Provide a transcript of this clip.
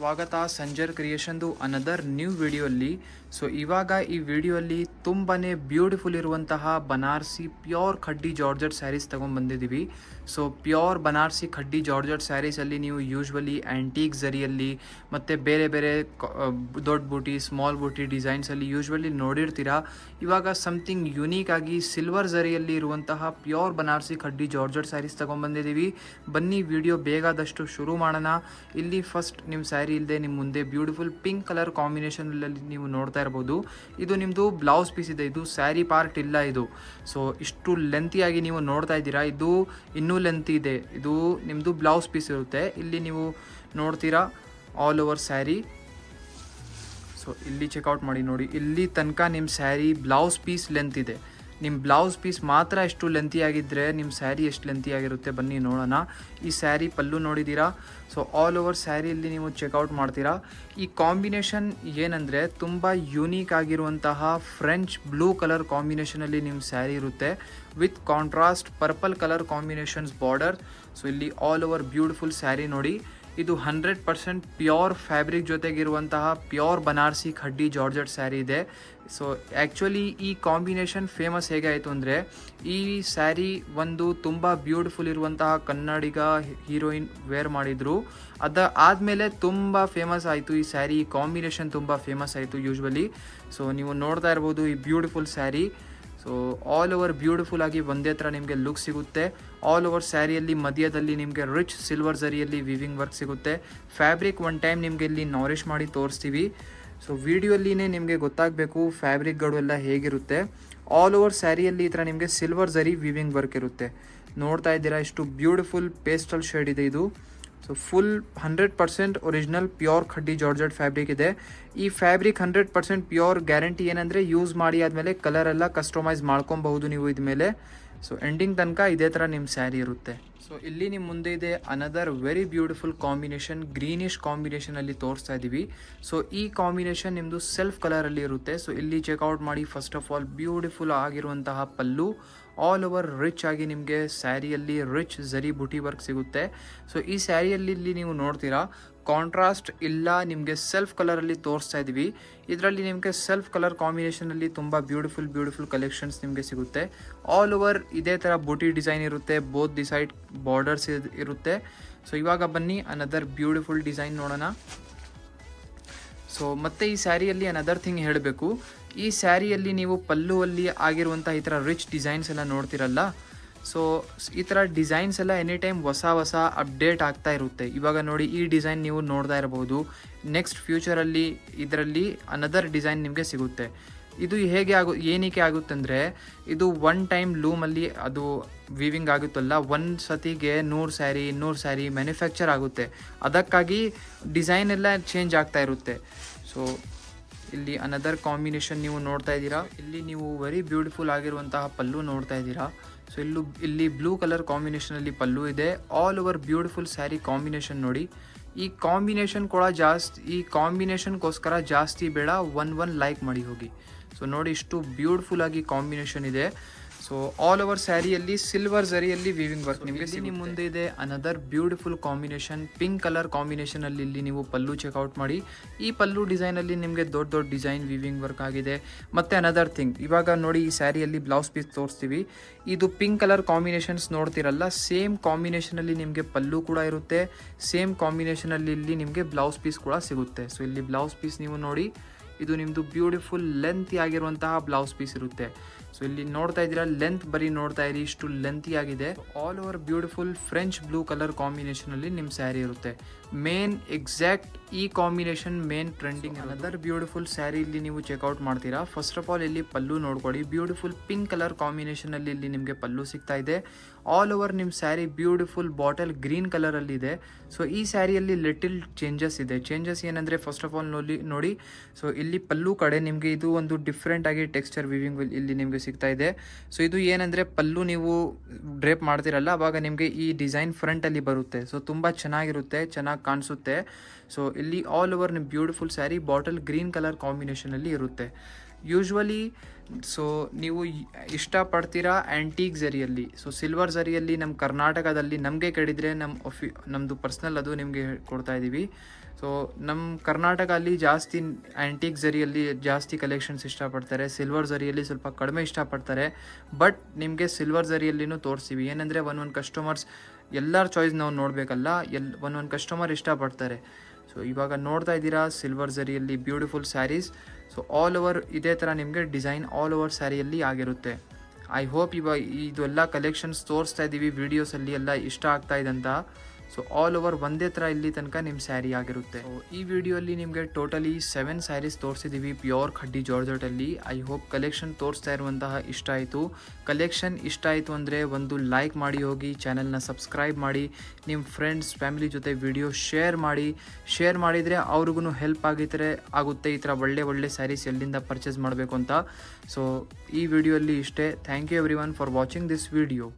ಸ್ವಾಗತ ಸಂಜರ್ ಕ್ರಿಯೇಷನ್ದು another new ವಿಡಿಯೋಲ್ಲಿ. ಸೊ ಇವಾಗ ಈ ವಿಡಿಯೋಲ್ಲಿ ತುಂಬಾ ಬ್ಯೂಟಿಫುಲ್ ಇರುವಂತಹ ಬನಾರಸಿ ಪ್ಯೂರ್ ಖಡ್ಡಿ ಜಾರ್ಜೆಟ್ ಸ್ಯಾರೀಸ್ ತೊಗೊಂಡ್ಬಂದಿದ್ದೀವಿ. So pure Banarasi khaddi georgette ಸ್ಯಾರೀಸಲ್ಲಿ ನೀವು ಯೂಶ್ವಲಿ ಆ್ಯಂಟೀಕ್ ಝರಿಯಲ್ಲಿ ಮತ್ತು ಬೇರೆ ಬೇರೆ ದೊಡ್ಡ ಬೂಟಿ ಸ್ಮಾಲ್ ಬೂಟಿ ಡಿಸೈನ್ಸಲ್ಲಿ ಯೂಶ್ವಲಿ ನೋಡಿರ್ತೀರಾ. ಇವಾಗ ಸಮಥಿಂಗ್ ಯುನೀಕ್ ಆಗಿ ಸಿಲ್ವರ್ ಝರಿಯಲ್ಲಿ ಇರುವಂತಹ ಪ್ಯೂರ್ ಬನಾರಸಿ ಖಡ್ಡಿ ಜಾರ್ಜೆಟ್ ಸ್ಯಾರೀಸ್ ತೊಗೊಂಡ್ಬಂದಿದ್ದೀವಿ. ಬನ್ನಿ ವಿಡಿಯೋ ಬೇಗಾದಷ್ಟು ಶುರು ಮಾಡೋಣ. ಇಲ್ಲಿ ಫಸ್ಟ್ ನಿಮ್ಮ ಸ್ಯಾರಿ ಇಲ್ಲದೆ ನಿಮ್ಮ ಮುಂದೆ ಬ್ಯೂಟಿಫುಲ್ ಪಿಂಕ್ ಕಲರ್ ಕಾಂಬಿನೇಷನಲ್ಲಿ ನೀವು ನೋಡ್ತಾ ಇರ್ಬೋದು. ಇದು ನಿಮ್ಮದು ಬ್ಲೌಸ್ ಪೀಸ್ ಇದೆ, ಇದು ಸ್ಯಾರಿ ಪಾರ್ಟ್ ಇಲ್ಲ ಇದು. ಸೊ ಇಷ್ಟು ಲೆಂತಿಯಾಗಿ ನೀವು ನೋಡ್ತಾ ಇದ್ದೀರಾ, ಇದು ಇನ್ನೂ ಲೆಂತಿ ಇದೆ. ಇದು ನಿಮ್ಮದು ಬ್ಲೌಸ್ ಪೀಸ್ ಇರುತ್ತೆ. ಇಲ್ಲಿ ನೀವು ನೋಡ್ತೀರಾ ಆಲ್ ಓವರ್ ಸ್ಯಾರಿ. ಸೊ ಇಲ್ಲಿ ಚೆಕ್ಔಟ್ ಮಾಡಿ ನೋಡಿ, ಇಲ್ಲಿ ತನಕ ನಿಮ್ಮ ಸ್ಯಾರಿ ಬ್ಲೌಸ್ ಪೀಸ್ ಲೆಂತ್ ಇದೆ. ನಿಮ್ಮ ಬ್ಲೌಸ್ ಪೀಸ್ ಮಾತ್ರ ಎಷ್ಟು ಲೆಂತಿ ಆಗಿದ್ದರೆ ನಿಮ್ಮ ಸ್ಯಾರಿ ಎಷ್ಟು ಲೆಂತಿ ಆಗಿರುತ್ತೆ ಬನ್ನಿ ನೋಡೋಣ. ಈ ಸ್ಯಾರಿ ಪಲ್ಲು ನೋಡಿದ್ದೀರಾ. ಸೊ ಆಲ್ ಓವರ್ ಸ್ಯಾರಿಯಲ್ಲಿ ನೀವು ಚೆಕ್ಔಟ್ ಮಾಡ್ತೀರಾ. ಈ ಕಾಂಬಿನೇಷನ್ ಏನಂದರೆ ತುಂಬ ಯೂನೀಕ್ ಆಗಿರುವಂತಹ ಫ್ರೆಂಚ್ ಬ್ಲೂ ಕಲರ್ ಕಾಂಬಿನೇಷನಲ್ಲಿ ನಿಮ್ಮ ಸ್ಯಾರಿ ಇರುತ್ತೆ with contrast purple colour combinations border. So ಇಲ್ಲಿ ಆಲ್ ಓವರ್ ಬ್ಯೂಟಿಫುಲ್ ಸ್ಯಾರಿ ನೋಡಿ. ಇದು 100% ಪ್ಯೂರ್ ಫ್ಯಾಬ್ರಿಕ್ ಜೊತೆಗಿರುವಂತಹ ಪ್ಯೂರ್ ಬನಾರಸಿ ಖಡ್ಡಿ ಜಾರ್ಜೆಟ್ ಸ್ಯಾರಿ ಇದೆ. ಸೊ ಆ್ಯಕ್ಚುಲಿ ಈ ಕಾಂಬಿನೇಷನ್ ಫೇಮಸ್ ಹೇಗೆ ಆಯಿತು ಅಂದರೆ, ಈ ಸ್ಯಾರಿ ಒಂದು ತುಂಬ ಬ್ಯೂಟಿಫುಲ್ ಇರುವಂತಹ ಕನ್ನಡಿಗ ಹೀರೋಯಿನ್ ವೇರ್ ಮಾಡಿದರು. ಆದಮೇಲೆ ತುಂಬ ಫೇಮಸ್ ಆಯಿತು ಈ ಸ್ಯಾರಿ. ಈ ಕಾಂಬಿನೇಷನ್ ತುಂಬ ಫೇಮಸ್ ಆಯಿತು ಯೂಶ್ವಲಿ. ಸೊ ನೀವು ನೋಡ್ತಾ ಇರ್ಬೋದು ಈ beautiful sari. So all over beautiful ಆಗಿ ಒಂದೇ ಥರ ನಿಮಗೆ ಲುಕ್ ಸಿಗುತ್ತೆ. ಆಲ್ ಓವರ್ ಸ್ಯಾರಿಯಲ್ಲಿ ಮಧ್ಯದಲ್ಲಿ ನಿಮಗೆ ರಿಚ್ ಸಿಲ್ವರ್ ಝರಿಯಲ್ಲಿ ವಿವಿಂಗ್ ವರ್ಕ್ ಸಿಗುತ್ತೆ. ಫ್ಯಾಬ್ರಿಕ್ ಒನ್ ಟೈಮ್ ನಿಮಗೆ ಇಲ್ಲಿ ನಾರಿಶ್ ಮಾಡಿ ತೋರಿಸ್ತೀವಿ. ಸೊ ವಿಡಿಯೋಲ್ಲಿನೇ ನಿಮಗೆ ಗೊತ್ತಾಗಬೇಕು ಫ್ಯಾಬ್ರಿಕ್ಗಳು ಎಲ್ಲ ಹೇಗಿರುತ್ತೆ. ಆಲ್ ಓವರ್ ಸ್ಯಾರಿಯಲ್ಲಿ ಈ ಥರ ನಿಮಗೆ ಸಿಲ್ವರ್ ಝರಿ ವಿವಿಂಗ್ ವರ್ಕ್ ಇರುತ್ತೆ. ನೋಡ್ತಾ ಇದ್ದೀರಾ ಎಷ್ಟು ಬ್ಯೂಟಿಫುಲ್ ಪೇಸ್ಟಲ್ ಶೇಡ್ ಇದೆ ಇದು. So full 100% original pure khaddi georgette fabric ಇದೆ. ಈ ಫ್ಯಾಬ್ರಿಕ್ 100% ಪ್ಯೂರ್ ಗ್ಯಾರಂಟಿ ಏನಂದರೆ ಯೂಸ್ ಮಾಡಿ ಆದಮೇಲೆ ಕಲರ್ ಎಲ್ಲ ಕಸ್ಟಮೈಸ್ ಮಾಡ್ಕೊಬಹುದು ನೀವು ಇದ್ಮೇಲೆ. ಸೊ ಎಂಡಿಂಗ್ ತನಕ ಇದೇ ಥರ ನಿಮ್ಮ ಸ್ಯಾರಿ ಇರುತ್ತೆ. ಸೊ ಇಲ್ಲಿ ನಿಮ್ಮ ಮುಂದೆ ಇದೆ another very beautiful combination, greenish ಕಾಂಬಿನೇಷನಲ್ಲಿ ತೋರಿಸ್ತಾ ಇದ್ದೀವಿ. ಸೊ ಈ ಕಾಂಬಿನೇಷನ್ ನಿಮ್ಮದು ಸೆಲ್ಫ್ ಕಲರಲ್ಲಿ ಇರುತ್ತೆ. ಸೊ ಇಲ್ಲಿ ಚೆಕ್ಔಟ್ ಮಾಡಿ. ಫಸ್ಟ್ ಆಫ್ ಆಲ್ ಬ್ಯೂಟಿಫುಲ್ ಆಗಿರುವಂತಹ ಪಲ್ಲು, ಆಲ್ ಓವರ್ ರಿಚ್ ಆಗಿ ನಿಮಗೆ ಸ್ಯಾರಿಯಲ್ಲಿ ರಿಚ್ ಝರಿ ಬುಟಿ ವರ್ಕ್ ಸಿಗುತ್ತೆ. ಸೊ ಈ ಸ್ಯಾರಿಯಲ್ಲಿ ಇಲ್ಲಿ ನೀವು ನೋಡ್ತೀರಾ ಕಾಂಟ್ರಾಸ್ಟ್ ಇಲ್ಲ, ನಿಮಗೆ ಸೆಲ್ಫ್ ಕಲರಲ್ಲಿ ತೋರಿಸ್ತಾ ಇದ್ದೀವಿ. ಇದರಲ್ಲಿ ನಿಮಗೆ ಸೆಲ್ಫ್ ಕಲರ್ ಕಾಂಬಿನೇಷನಲ್ಲಿ ತುಂಬ ಬ್ಯೂಟಿಫುಲ್ ಕಲೆಕ್ಷನ್ಸ್ ನಿಮಗೆ ಸಿಗುತ್ತೆ. ಆಲ್ ಓವರ್ ಇದೇ ಥರ ಬೂಟಿ ಡಿಸೈನ್ ಇರುತ್ತೆ, ಬೋತ್ ದಿ ಸೈಡ್ ಬಾರ್ಡರ್ಸ್ ಇರುತ್ತೆ. ಸೊ ಇವಾಗ ಬನ್ನಿ ಅನದರ್ ಬ್ಯೂಟಿಫುಲ್ ಡಿಸೈನ್ ನೋಡೋಣ. ಸೊ ಮತ್ತೆ ಈ ಸ್ಯಾರಿಯಲ್ಲಿ ಅನದರ್ ಥಿಂಗ್ ಹೇಳಬೇಕು, ಈ ಸ್ಯಾರಿಯಲ್ಲಿ ನೀವು ಪಲ್ಲುವಲ್ಲಿ ಆಗಿರುವಂಥ ಈ ಥರ ರಿಚ್ ಡಿಸೈನ್ಸ್ ಎಲ್ಲ ನೋಡ್ತಿರಲ್ಲ. ಸೊ ಈ ಥರ ಡಿಸೈನ್ಸ್ ಎಲ್ಲ ಎನಿ ಟೈಮ್ ಹೊಸ ಅಪ್ಡೇಟ್ ಆಗ್ತಾ ಇರುತ್ತೆ. ಇವಾಗ ನೋಡಿ ಈ ಡಿಸೈನ್ ನೀವು ನೋಡ್ತಾ ಇರಬಹುದು. ನೆಕ್ಸ್ಟ್ ಫ್ಯೂಚರಲ್ಲಿ ಇದರಲ್ಲಿ ಅನದರ್ ಡಿಸೈನ್ ನಿಮಗೆ ಸಿಗುತ್ತೆ. ಇದು ಏನಕ್ಕೆ ಆಗುತ್ತಂದರೆ, ಇದು ಒನ್ ಟೈಮ್ ಲೂಮಲ್ಲಿ ಅದು ವಿವಿಂಗ್ ಆಗುತ್ತಲ್ಲ, ಒಂದು ಸತಿಗೆ 100 ಸ್ಯಾರಿ ಮ್ಯಾನುಫ್ಯಾಕ್ಚರ್ ಆಗುತ್ತೆ. ಅದಕ್ಕಾಗಿ ಡಿಸೈನ್ ಎಲ್ಲ ಚೇಂಜ್ ಆಗ್ತಾ ಇರುತ್ತೆ. ಸೊ ಇಲ್ಲಿ ಅನದರ್ ಕಾಂಬಿನೇಷನ್ ನೀವು ನೋಡ್ತಾ ಇದ್ದೀರಾ. ಇಲ್ಲಿ ನೀವು ವೆರಿ ಬ್ಯೂಟಿಫುಲ್ ಆಗಿರುವಂತಹ ಪಲ್ಲು ನೋಡ್ತಾ ಇದ್ದೀರಾ. ಸೊ ಇಲ್ಲಿ ಬ್ಲೂ ಕಲರ್ ಕಾಂಬಿನೇಷನಲ್ಲಿ ಪಲ್ಲು ಇದೆ. All over beautiful sari combination ನೋಡಿ. ಈ ಕಾಂಬಿನೇಷನ್ಗೋಸ್ಕರ ಜಾಸ್ತಿ ಬೇಡ, ಒನ್ ಲೈಕ್ ಮಾಡಿ ಹೋಗಿ. ಸೊ ನೋಡಿ ಇಷ್ಟು ಬ್ಯೂಟಿಫುಲ್ ಆಗಿ ಕಾಂಬಿನೇಷನ್ ಇದೆ. ಸೊ ಆಲ್ ಓವರ್ ಸ್ಯಾರಿಯಲ್ಲಿ ಸಿಲ್ವರ್ ಝರಿಯಲ್ಲಿ ವಿವಿಂಗ್ ವರ್ಕ್ ನಿಮಗೆ ನಿಮ್ಮ ಮುಂದೆ ಇದೆ. Another beautiful combination pink colour ಕಾಂಬಿನೇಷನಲ್ಲಿ ಇಲ್ಲಿ ನೀವು ಪಲ್ಲು ಚೆಕ್ಔಟ್ ಮಾಡಿ. ಈ ಪಲ್ಲು ಡಿಸೈನಲ್ಲಿ ನಿಮಗೆ ದೊಡ್ಡ ಡಿಸೈನ್ ವಿವಿಂಗ್ ವರ್ಕ್ ಆಗಿದೆ. ಮತ್ತು ಅನದರ್ ಥಿಂಗ್, ಇವಾಗ ನೋಡಿ ಈ ಸ್ಯಾರಿಯಲ್ಲಿ ಬ್ಲೌಸ್ ಪೀಸ್ ತೋರಿಸ್ತೀವಿ. ಇದು ಪಿಂಕ್ ಕಲರ್ ಕಾಂಬಿನೇಷನ್ಸ್ ನೋಡ್ತಿರಲ್ಲ, ಸೇಮ್ ಕಾಂಬಿನೇಷನಲ್ಲಿ ನಿಮಗೆ ಪಲ್ಲು ಕೂಡ ಇರುತ್ತೆ. ಸೇಮ್ ಕಾಂಬಿನೇಷನಲ್ಲಿ ಇಲ್ಲಿ ನಿಮಗೆ ಬ್ಲೌಸ್ ಪೀಸ್ ಕೂಡ ಸಿಗುತ್ತೆ. ಸೊ ಇಲ್ಲಿ ಬ್ಲೌಸ್ ಪೀಸ್ ನೀವು ನೋಡಿ, ಇದು ನಿಮ್ಮದು ಬ್ಯೂಟಿಫುಲ್ ಲೆಂತಿ ಆಗಿರುವಂತಹ ಬ್ಲೌಸ್ ಪೀಸ್ ಇರುತ್ತೆ. ಸೊ ಇಲ್ಲಿ ನೋಡ್ತಾ ಇದ್ದೀರಾ, ಲೆಂತ್ ಬರೀ ನೋಡ್ತಾ ಇರಿ, ಇಷ್ಟು ಲೆಂತಿ ಆಗಿದೆ. All over beautiful French blue colour ಕಾಂಬಿನೇಷನಲ್ಲಿ ನಿಮ್ಮ ಸ್ಯಾರಿ ಇರುತ್ತೆ. ಮೇನ್ ಎಕ್ಸಾಕ್ಟ್ ಈ combination main trending. Another beautiful saree ಇಲ್ಲಿ ನೀವು ಚೆಕ್ಔಟ್ ಮಾಡ್ತೀರಾ. ಫಸ್ಟ್ ಆಫ್ ಆಲ್ ಇಲ್ಲಿ ಪಲ್ಲು ನೋಡ್ಕೊಳ್ಳಿ, ಬ್ಯೂಟಿಫುಲ್ ಪಿಂಕ್ ಕಲರ್ ಕಾಂಬಿನೇಷನಲ್ಲಿ ಇಲ್ಲಿ ನಿಮಗೆ ಪಲ್ಲು ಸಿಗ್ತಾ ಇದೆ. ಆಲ್ ಓವರ್ ನಿಮ್ಮ ಸ್ಯಾರಿ ಬ್ಯೂಟಿಫುಲ್ ಬಾಟಲ್ ಗ್ರೀನ್ ಕಲರಲ್ಲಿ ಇದೆ. ಸೊ ಈ ಸ್ಯಾರಿಯಲ್ಲಿ ಲಿಟಲ್ ಚೇಂಜಸ್ ಇದೆ. ಚೇಂಜಸ್ ಏನಂದರೆ, ಫಸ್ಟ್ ಆಫ್ ಆಲ್ ನೋಡಿ, ಸೊ ಇಲ್ಲಿ ಪಲ್ಲು ಕಡೆ ನಿಮಗೆ ಇದು ಒಂದು ಡಿಫ್ರೆಂಟ್ ಆಗಿ ಟೆಕ್ಸ್ಚರ್ ವಿವಿಂಗ್ ಇಲ್ಲಿ ನಿಮಗೆ ಸಿಗ್ತಾ ಇದೆ. ಸೊ ಇದು ಏನಂದರೆ, ಪಲ್ಲು ನೀವು ಡ್ರೇಪ್ ಮಾಡ್ತಿರಲ್ಲ ಅವಾಗ ನಿಮಗೆ ಈ ಡಿಸೈನ್ ಫ್ರಂಟಲ್ಲಿ ಬರುತ್ತೆ. ಸೊ ತುಂಬ ಚೆನ್ನಾಗಿರುತ್ತೆ, ಚೆನ್ನಾಗಿ ಕಾಣಿಸುತ್ತೆ. ಸೊ ಇಲ್ಲಿ ಆಲ್ ಓವರ್ ನಿಮ್ಮ beautiful saree bottle green colour ಕಾಂಬಿನೇಷನಲ್ಲಿ ಇರುತ್ತೆ. ಯೂಶ್ವಲಿ ಸೊ ನೀವು ಇಷ್ಟಪಡ್ತೀರಾ ಆ್ಯಂಟೀಕ್ ಝರಿಯಲ್ಲಿ. ಸೊ ಸಿಲ್ವರ್ ಝರಿಯಲ್ಲಿ ನಮ್ಮ ಕರ್ನಾಟಕದಲ್ಲಿ ನಮಗೆ ಕೇಳಿದರೆ ನಮ್ಮದು ಪರ್ಸ್ನಲ್ ಅದು ನಿಮಗೆ ಕೊಡ್ತಾ ಇದ್ದೀವಿ. ಸೊ ಸೊ ನಮ್ಮ ಕರ್ನಾಟಕ ಅಲ್ಲಿ ಜಾಸ್ತಿ ಆ್ಯಂಟಿಕ್ ಝರಿಯಲ್ಲಿ ಜಾಸ್ತಿ ಕಲೆಕ್ಷನ್ಸ್ ಇಷ್ಟಪಡ್ತಾರೆ, ಸಿಲ್ವರ್ ಝರಿಯಲ್ಲಿ ಸ್ವಲ್ಪ ಕಡಿಮೆ ಇಷ್ಟಪಡ್ತಾರೆ. ಬಟ್ ನಿಮಗೆ ಸಿಲ್ವರ್ ಝರಿಯಲ್ಲಿನೂ ತೋರಿಸ್ತೀವಿ. ಏನಂದರೆ ಒಂದೊಂದು ಕಸ್ಟಮರ್ಸ್ ಎಲ್ಲರ ಚಾಯ್ಸ್ ನಾವು ನೋಡಬೇಕಲ್ಲ, ಒಂದೊಂದು ಕಸ್ಟಮರ್ ಇಷ್ಟಪಡ್ತಾರೆ. ಸೊ ಇವಾಗ ನೋಡ್ತಾ ಇದ್ದೀರಾ ಸಿಲ್ವರ್ ಝರಿಯಲ್ಲಿ beautiful sarees. So all over ಇದೇ ಥರ ನಿಮಗೆ ಡಿಸೈನ್ ಆಲ್ ಓವರ್ ಸ್ಯಾರಿಯಲ್ಲಿ ಆಗಿರುತ್ತೆ. ಐ ಹೋಪ್ ಇವಾಗ ಇದೆಲ್ಲ ಕಲೆಕ್ಷನ್ಸ್ ತೋರಿಸ್ತಾ ಇದ್ದೀವಿ ವಿಡಿಯೋಸಲ್ಲಿ ಎಲ್ಲ ಇಷ್ಟ ಆಗ್ತಾ ಇದೆ ಅಂತ. ಸೊ ಆಲ್ ಓವರ್ ಒಂದೇ ಥರ ಇಲ್ಲಿ ತನಕ ನಿಮ್ಮ ಸ್ಯಾರಿ ಆಗಿರುತ್ತೆ. ಈ ವಿಡಿಯೋಲ್ಲಿ ನಿಮಗೆ ಟೋಟಲಿ 7 ಸ್ಯಾರೀಸ್ ತೋರಿಸಿದ್ದೀವಿ ಪ್ಯೂರ್ ಖಡ್ಡಿ ಜಾರ್ಜೆಟಲ್ಲಿ. ಐ ಹೋಪ್ ಕಲೆಕ್ಷನ್ ತೋರಿಸ್ತಾ ಇರುವಂತಹ ಇಷ್ಟ ಆಯಿತು. ಕಲೆಕ್ಷನ್ ಇಷ್ಟ ಆಯಿತು ಅಂದರೆ ಒಂದು ಲೈಕ್ ಮಾಡಿ ಹೋಗಿ, ಚಾನಲ್ನ ಸಬ್ಸ್ಕ್ರೈಬ್ ಮಾಡಿ, ನಿಮ್ಮ ಫ್ರೆಂಡ್ಸ್ ಫ್ಯಾಮಿಲಿ ಜೊತೆ ವಿಡಿಯೋ ಶೇರ್ ಮಾಡಿದರೆ ಅವ್ರಿಗೂ ಹೆಲ್ಪ್ ಆಗುತ್ತೆ ಈ ಥರ ಒಳ್ಳೆ ಸ್ಯಾರೀಸ್ ಎಲ್ಲಿಂದ ಪರ್ಚೇಸ್ ಮಾಡಬೇಕು ಅಂತ. ಸೊ ಈ ವಿಡಿಯೋಲ್ಲಿ ಇಷ್ಟೇ. Thank you everyone for watching this video.